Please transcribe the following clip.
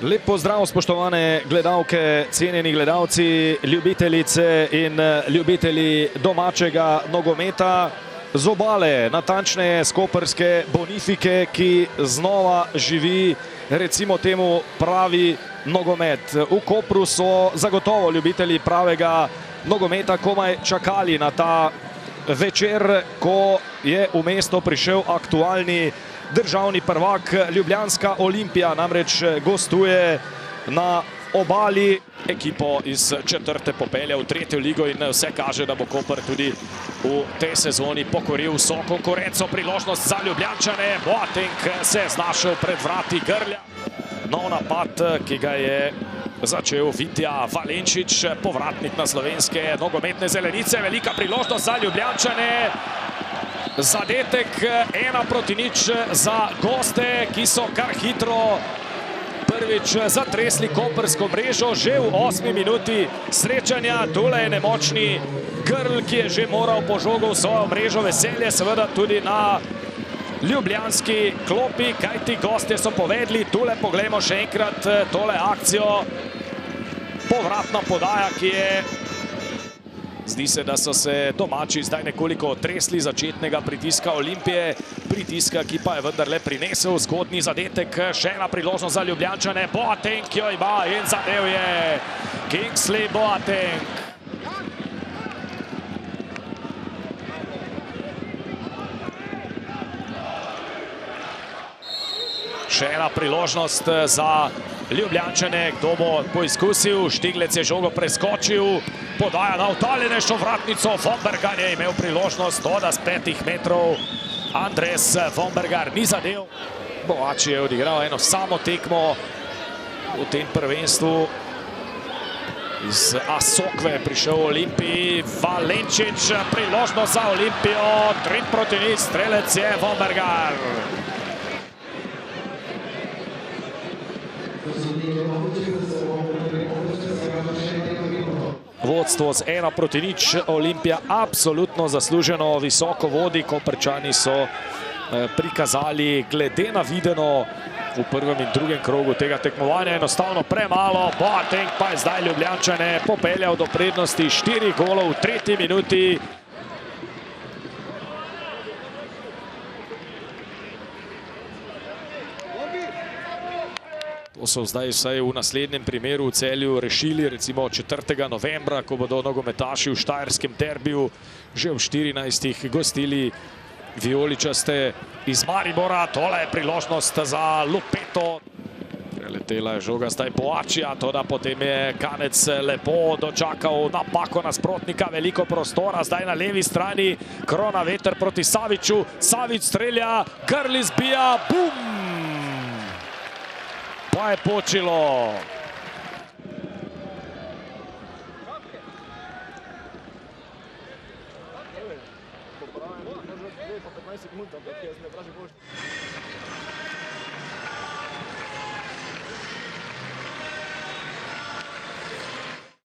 Lep pozdrav, spoštovane gledalke, cenjeni gledalci, ljubitelice in ljubitelji domačega nogometa z obale, natančneje s koprske Bonifike, ki znova živi, recimo temu, pravi nogomet. V Kopru so zagotovo ljubitelji pravega nogometa komaj čakali na ta večer, ko je v mesto prišel aktualni državni prvak. Ljubljanska Olimpija namreč gostuje na obali. Ekipo iz četrte popelje v tretjo ligo in vse kaže, da bo Koper tudi v tej sezoni pokoril vso konkurenco. Priložnost za Ljubljančane. Boateng se je znašel pred vrati Grlja. Nov napad, ki ga je začel Vitja Valenčič, povratnik na slovenske nogometne zelenice. Velika priložnost za Ljubljančane. Zadetek 1:0 za goste, ki so kar hitro prvič zatresli koprsko mrežo že v 8. minuti srečanja. Tule je nemočni Grl, ki je že moral po žogu v svojo mrežo. Veselje seveda tudi na ljubljanski klopi, kajti gostje so povedli. Tule poglejmo še enkrat tole akcijo. Povratna podaja, ki je... Zdi se, da so se domači zdaj nekoliko otresli začetnega pritiska Olimpije. Pritiska, ki pa je vendarle prinesel zgodnji zadetek. Še ena priložnost za Ljubljančane. Boateng jo ima in zadev je Kingsley Boateng. Še ena priložnost za Ljubljančane. Kdo bo poizkusil? Štiglec je žogo preskočil. Podaja na utaljenejšo vratnico. Vombergar je imel priložnost, toda z 5 metrov Andres Vombergar ni zadev. Boači je odigral eno samo tekmo v tem prvenstvu. Iz Asokve je prišel Olimpiji Valenčič. Priložnost za Olimpijo. 3:0, strelec je Vombergar. Vodstvo z 1:0, Olimpija absolutno zasluženo visoko vodi. Koprčani so prikazali glede na videno v prvem in drugem krogu tega tekmovanja enostavno premalo. Boateng pa je zdaj Ljubljančane popeljal do prednosti 4 golov v 3. minuti. To so zdaj vsaj v naslednjem primeru v Celju rešili, recimo 4. novembra, ko bodo nogometaši v štajerskem derbiju že v 14. gostili vijoličaste iz Maribora. Tole je priložnost za Lupeto. Preletela je žoga zdaj Boačija, toda potem je Kanec lepo dočakal napako nasprotnika. Veliko prostora zdaj na levi strani. Krona veter proti Saviču. Savič strelja, Grl izbija, bum! Pa je počilo.